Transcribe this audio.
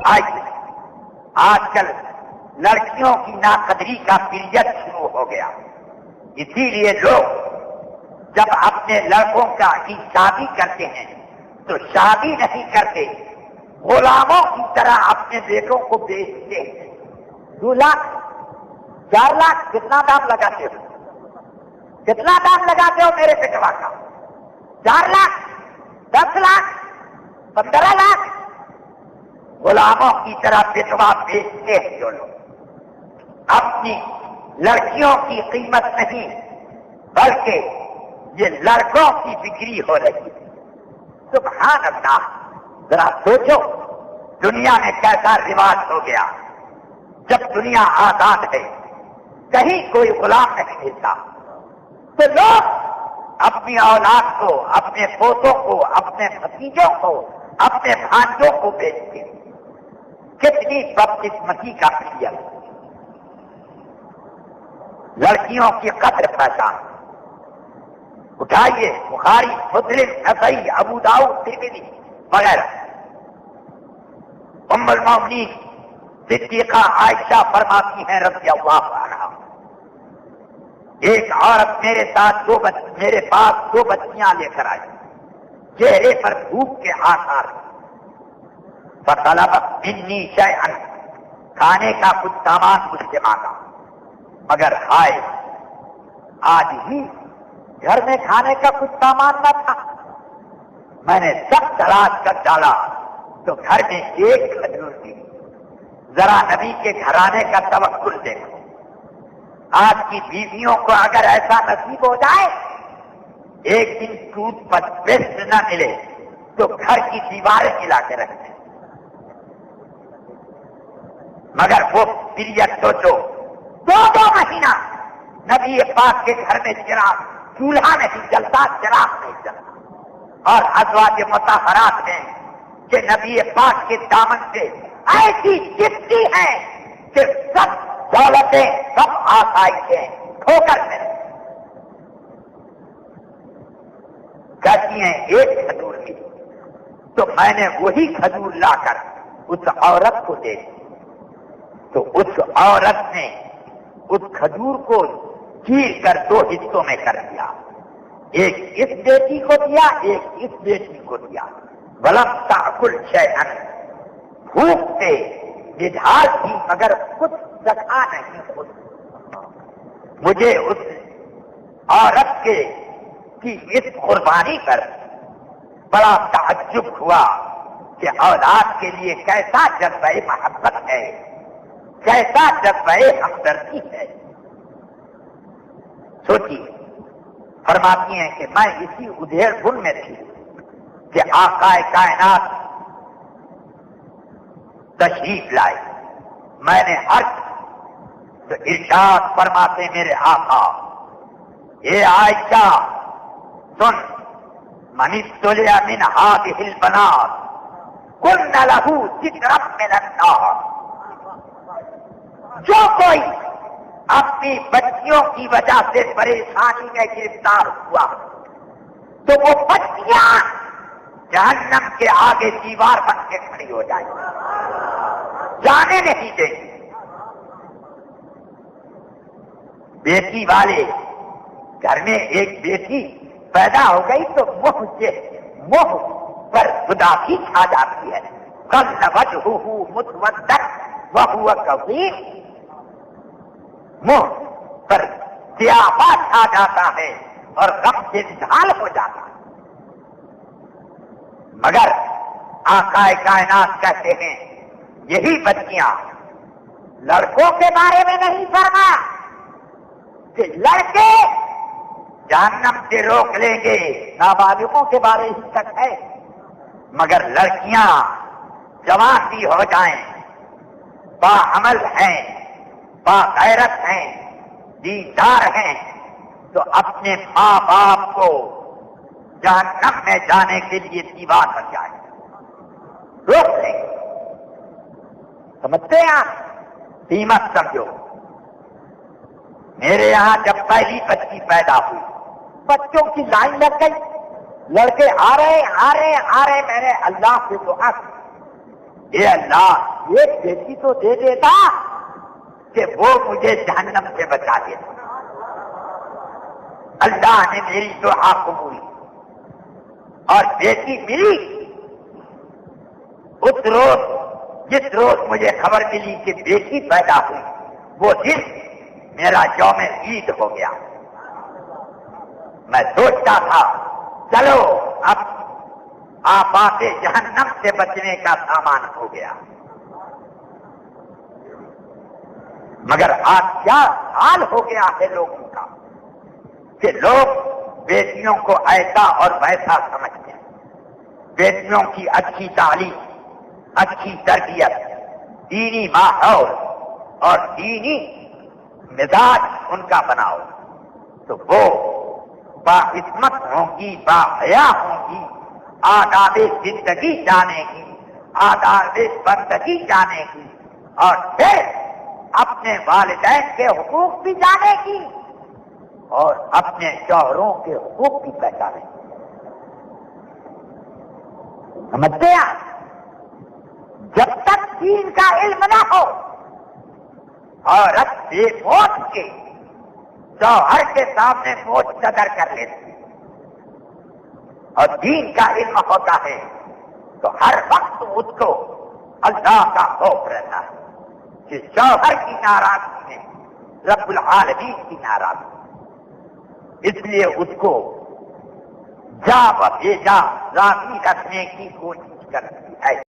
آج کل لڑکیوں کی ناقدری کا پیریڈ شروع ہو گیا، اسی لیے لوگ جب اپنے لڑکوں کی شادی کرتے ہیں تو شادی نہیں کرتے، غلاموں کی طرح اپنے بیٹوں کو بیچتے ہیں۔ 2 لاکھ 4 لاکھ کتنا دام لگاتے ہو؟ کتنا دام لگاتے ہو میرے بیٹوا کا؟ 4 لاکھ 10 لاکھ 15 لاکھ غلاموں کی طرح بیٹوا بیچتے ہیں جو لوگ۔ اپنی لڑکیوں کی قیمت نہیں بلکہ یہ لڑکوں کی بکری ہو رہی ہے۔ سبحان اللہ، ذرا سوچو دنیا میں کیسا رواج ہو گیا۔ جب دنیا آزاد ہے، کہیں کوئی غلام نہیں ملتا، تو لوگ اپنی اولاد کو، اپنے پوتوں کو، اپنے بھتیجوں کو، اپنے بھانجوں کو بیچتے ہیں۔ کتنی بدقسمتی کا پیریڈ۔ لڑکیوں کی قدر پہچان اٹھائیے، بخاری، مسلم، نسائی، ابو داؤد، ترمذی وغیرہ۔ ام المؤمنین صدیقہ عائشہ فرماتی ہیں رضی اللہ عنہا، ایک عورت میرے پاس 2 بچیاں لے کر آئی، چہرے پر بھوک کے آثار، فطلبت منی شیئا، کھانے کا کچھ سامان مجھ سے مانگا، مگر ہائے آج ہی گھر میں کھانے کا کچھ سامان نہ تھا۔ میں نے سب تلاش کر ڈالا تو گھر میں ایک کھجور تھی۔ ذرا نبی کے گھرانے کا توکل دیکھو۔ آج کی بیویوں کو اگر ایسا نصیب ہو جائے ایک دن ٹوتھ پیسٹ نہ ملے تو گھر کی دیواریں ملا کے رکھتے ہیں، مگر وہ پیریڈ سوچو 2 مہینہ نبی پاک کے گھر میں چولہا نہیں جلتا، چراغ نہیں جلتا، اور ازواج مطہرات ہیں کہ نبی پاک کے دامن سے ایسی چپتی ہیں کہ سب دولتیں، سب آسائشیں ٹھوکر میں کہتی ہیں ایک کھجور کی، تو میں نے وہی کھجور لا کر اس عورت کو دے دی، تو اس عورت نے اس کھجور کو چیر کر 2 حصوں میں کر دیا، ایک اس بیٹی کو دیا، ایک اس بیٹی کو دیا۔ ولم تأکل شیئا، بھوک سے نڈھال تھی مگر کچھ چکھا نہیں خود۔ مجھے اس عورت کی اس قربانی پر بڑا تعجب ہوا کہ اولاد کے لیے کیسا جذبہ محبت ہے، کیسا جذبہ ہمدردی ہے۔ سوچیے، فرماتی ہیں کہ میں اسی ادھیڑ بن میں تھی کہ آقا کائنات تشریف لائے، میں نے عرض تو ارشاد فرماتے میرے آقا، اے عائشہ سن، من ابتلع من هذه البنات کن له سترا من النار، جو کوئی اپنی بچیوں کی وجہ سے پریشانی میں گرفتار ہوا تو وہ بچیاں جہنم کے آگے دیوار بن کے کھڑی ہو جائیں، جانے نہیں دیں گی۔ بیٹی والے گھر میں ایک بیٹی پیدا ہو گئی تو موہ پر خدا کی چھا جاتی ہے، قَلَّ وَجْهُهُ مُسْوَدًّا وَهُوَ كَظِيمٌ، منہ پر سیاہی چھا جاتا ہے اور غم سے ڈھال ہو جاتا ہے۔ مگر آقا کائنات کہتے ہیں یہی بچیاں لڑکوں کے بارے میں نہیں فرما کہ لڑکے جہنم سے روک لیں گے، نابالغوں کے بارے ہی تک ہے، مگر لڑکیاں جوان بھی ہو جائیں، باعمل ہیں، باغیرت ہیں، دیندار ہیں، تو اپنے ماں باپ کو جہنم میں جانے کے لیے دیوار بن جائیں، روک لیں گے۔ سمجھتے ہیں آپ؟ قیمت سمجھو۔ میرے یہاں جب پہلی بچی پیدا ہوئی بچوں کی لائن لگ گئی، لڑکے آ رہے، میں نے اللہ سے دعا کی، اے اللہ ایک بیٹی تو دے دیتا کہ وہ مجھے جہنم سے بچا دیتا۔ اللہ نے میری دعا قبول اور بیٹی ملی۔ اس روز جس روز مجھے خبر ملی کہ بیٹی پیدا ہوئی، وہ دن میرا یوم عید ہو گیا۔ میں سوچتا تھا چلو اب آفات جہنم سے بچنے کا سامان ہو گیا، مگر آج کیا حال ہو گیا ہے لوگوں کا کہ لوگ بیٹیوں کو ایسا اور ویسا سمجھتے ہیں۔ بیٹیوں کی اچھی تعلیم، اچھی تربیت، دینی ماحول اور دینی مزاج ان کا بناؤ تو وہ باعصمت ہوں گی، باحیا ہوں گی، آداب زندگی جانے گی، آداب بندگی جانے گی، اور پھر اپنے والدین کے حقوق بھی جانے گی اور اپنے شوہروں کے حقوق بھی پہچانے گی۔ سمجھتے ہیں؟ جب تک دین کا علم نہ ہو، عورت بے موت کے شوہر کے سامنے موت قدر کر لیتی، اور دین کا علم ہوتا ہے تو ہر وقت اس کو اللہ کا خوف رہتا ہے کہ شوہر کی ناراضگی میں رب العالمین کی ناراضگی، اس لیے اس کو جا و بے جا راضی رکھنے کی کوشش کرتی ہے۔